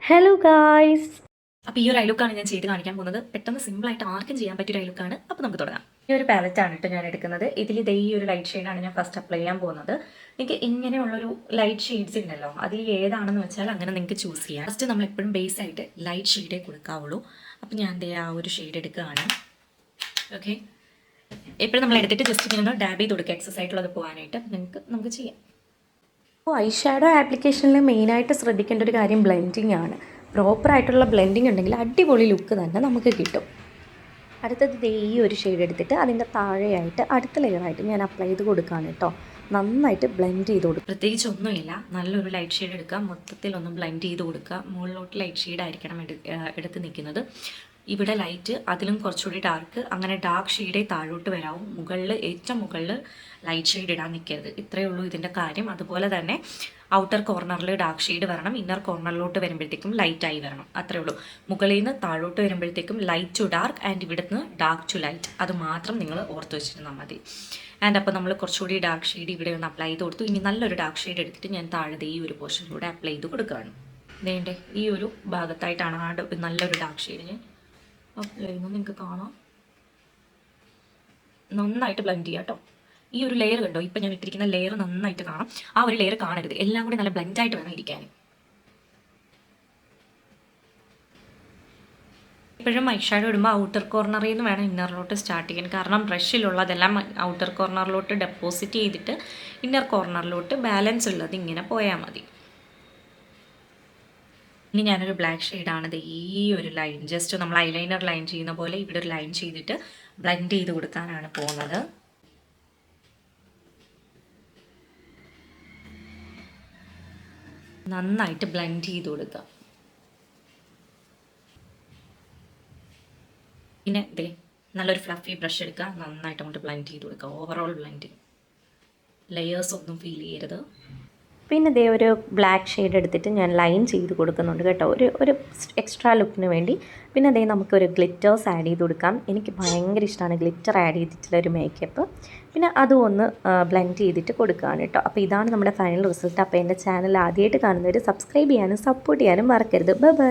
Hello guys. അപ്പോൾ ഈ ഒരു ഐ ലുക്കാണ് ഞാൻ ചെയ്ത് കാണിക്കാൻ പോകുന്നത്. പെട്ടെന്ന് സിമ്പിളായിട്ട് ആർക്കും ചെയ്യാൻ പറ്റിയ ഒരു ഐ ലുക്കാണ്. അപ്പോൾ നമുക്ക് തുടങ്ങാം. ഈ ഒരു പാലറ്റാണ് കേട്ടോ ഞാൻ എടുക്കുന്നത്. ഇതിൽ ഇതേ ഈ ഒരു ലൈറ്റ് ഷെയ്ഡാണ് ഞാൻ ഫസ്റ്റ് അപ്ലൈ ചെയ്യാൻ പോകുന്നത്. എനിക്ക് ഇങ്ങനെയുള്ളൊരു ലൈറ്റ് ഷെയ്ഡ്സ് ഉണ്ടല്ലോ, അതിൽ ഏതാണെന്ന് വെച്ചാൽ അങ്ങനെ നിങ്ങൾക്ക് ചൂസ് ചെയ്യാം. ഫസ്റ്റ് നമ്മൾ എപ്പോഴും ബേസ് ആയിട്ട് ലൈറ്റ് ഷെയ്ഡേ കൊടുക്കാവുള്ളൂ. അപ്പോൾ ഞാൻ ദേ ആ ഒരു ഷെയ്ഡ് എടുക്കുകയാണ്. ഓക്കെ, എപ്പോഴും നമ്മൾ എടുത്തിട്ട് ജസ്റ്റ് ഇങ്ങനെ ഡാബ് ചെയ്ത് കൊടുക്കുക എക്സസൈസുള്ളത് പോകാനായിട്ട്. നമുക്ക് ചെയ്യാം. അപ്പോൾ ഐ ഷാഡോ ആപ്ലിക്കേഷനിൽ മെയിനായിട്ട് ശ്രദ്ധിക്കേണ്ട ഒരു കാര്യം ബ്ലെൻഡിങ് ആണ്. പ്രോപ്പറായിട്ടുള്ള ബ്ലെൻഡിങ് ഉണ്ടെങ്കിൽ അടിപൊളി ലുക്ക് തന്നെ നമുക്ക് കിട്ടും. അടുത്തത് ദേ ഈ ഒരു ഷെയ്ഡ് എടുത്തിട്ട് അതിൻ്റെ താഴെയായിട്ട് അടുത്ത ലെയറായിട്ട് ഞാൻ അപ്ലൈ ചെയ്ത് കൊടുക്കുകയാണ് കേട്ടോ. നന്നായിട്ട് ബ്ലെൻഡ് ചെയ്ത് കൊടുക്കുക. പ്രത്യേകിച്ച് ഒന്നുമില്ല, നല്ലൊരു ലൈറ്റ് ഷെയ്ഡ് എടുക്കുക, മൊത്തത്തിൽ ഒന്ന് ബ്ലെൻഡ് ചെയ്ത് കൊടുക്കുക. മുകളിലോട്ട് ലൈറ്റ് ഷെയ്ഡ് ആയിരിക്കണം എടുത്ത് നിൽക്കുന്നത്. ഇവിടെ ലൈറ്റ്, അതിലും കുറച്ചുകൂടി ഡാർക്ക്, അങ്ങനെ ഡാർക്ക് ഷെയ്ഡേ താഴോട്ട് വരാവും. ഏറ്റവും മുകളിൽ ലൈറ്റ് ഷെയ്ഡ് ഇടാൻ നിൽക്കരുത്. ഇത്രയേ ഉള്ളൂ ഇതിൻ്റെ കാര്യം. അതുപോലെ തന്നെ ഔട്ടർ കോർണറിൽ ഡാർക്ക് ഷെയ്ഡ് വരണം, ഇന്നർ കോർണറിലോട്ട് വരുമ്പോഴത്തേക്കും ലൈറ്റായി വരണം. അത്രയേ ഉള്ളൂ. മുകളിൽ നിന്ന് താഴോട്ട് വരുമ്പോഴത്തേക്കും ലൈറ്റ് ടു ഡാർക്ക് ആൻഡ് ഇവിടുന്ന് ഡാർക്ക് ടു ലൈറ്റ്. അത് മാത്രം നിങ്ങൾ ഓർത്ത് വെച്ചിരുന്നാൽ മതി. ആൻഡ് അപ്പോൾ നമ്മൾ കുറച്ചുകൂടി ഡാർക്ക് ഷെയ്ഡ് ഇവിടെ ഒന്ന് അപ്ലൈ ചെയ്ത് കൊടുത്തു. ഇനി നല്ലൊരു ഡാർക്ക് ഷെയ്ഡ് എടുത്തിട്ട് ഞാൻ താഴെ ഈ ഒരു പോർഷനിലൂടെ അപ്ലൈ ചെയ്ത് കൊടുക്കുകയാണ്. വേണ്ടേ ഈ ഒരു ഭാഗത്തായിട്ടാണ് നല്ലൊരു ഡാർക്ക് ഷെയ്ഡ് ഞാൻ അപ്ലൈ ചെയ്യുന്നത്. നിങ്ങൾക്ക് കാണാം, നന്നായിട്ട് ബ്ലെൻഡ് ചെയ്യാം കേട്ടോ. ഈ ഒരു ലെയർ കണ്ടോ, ഇപ്പം ഞാൻ ഇട്ടിരിക്കുന്ന ലെയർ നന്നായിട്ട് കാണാം. ആ ഒരു ലെയർ കാണരുത്, എല്ലാം കൂടി നല്ല ബ്ലെൻഡായിട്ട് വേണം ഇരിക്കാൻ. എപ്പോഴും ഐ ഷാഡോ ഇടുമ്പോൾ ഔട്ടർ കോർണറിൽ നിന്ന് വേണം ഇന്നറിലോട്ട് സ്റ്റാർട്ട് ചെയ്യാൻ. കാരണം ബ്രഷിലുള്ളതെല്ലാം ഔട്ടർ കോർണറിലോട്ട് ഡെപ്പോസിറ്റ് ചെയ്തിട്ട് ഇന്നർ കോർണറിലോട്ട് ബാലൻസ് ഉള്ളത് ഇങ്ങനെ പോയാൽ മതി. ഇനി ഞാനൊരു ബ്ലാക്ക് ഷെയ്ഡാണിത്. ഈ ഒരു ലൈൻ ജസ്റ്റ് നമ്മൾ ഐലൈനർ ലൈൻ ചെയ്യുന്ന പോലെ ഇവിടെ ഒരു ലൈൻ ചെയ്തിട്ട് ബ്ലെൻഡ് ചെയ്ത് കൊടുക്കാനാണ് പോകുന്നത്. നന്നായിട്ട് ബ്ലെൻഡ് ചെയ്ത് കൊടുക്കുക. പിന്നെ ഇതേ നല്ലൊരു ഫ്ലഫി ബ്രഷ് എടുക്കുക, നന്നായിട്ട് അങ്ങോട്ട് ബ്ലെൻഡ് ചെയ്ത് കൊടുക്കുക. ഓവറോൾ ബ്ലെൻഡിങ്, ലെയേഴ്സ് ഒന്നും ഫീൽ ചെയ്യരുത്. പിന്നെ ദേ ഒരു ബ്ലാക്ക് ഷെയ്ഡ് എടുത്തിട്ട് ഞാൻ ലൈൻ ചെയ്ത് കൊടുക്കുന്നുണ്ട് കേട്ടോ, ഒരു എക്സ്ട്രാ ലുക്കിന് വേണ്ടി. പിന്നെ അതേ നമുക്കൊരു ഗ്ലിറ്റേഴ്സ് ആഡ് ചെയ്ത് കൊടുക്കാം. എനിക്ക് ഭയങ്കര ഇഷ്ടമാണ് ഗ്ലിറ്റർ ആഡ് ചെയ്തിട്ടുള്ള ഒരു മേക്കപ്പ്. പിന്നെ അതും ഒന്ന് ബ്ലെൻഡ് ചെയ്തിട്ട് കൊടുക്കുകയാണ് കേട്ടോ. അപ്പോൾ ഇതാണ് നമ്മുടെ ഫൈനൽ റിസൾട്ട്. അപ്പോൾ എൻ്റെ ചാനൽ ആദ്യമായിട്ട് കാണുന്നവർ സബ്സ്ക്രൈബ് ചെയ്യാനും സപ്പോർട്ട് ചെയ്യാനും മറക്കരുത്. Bye bye.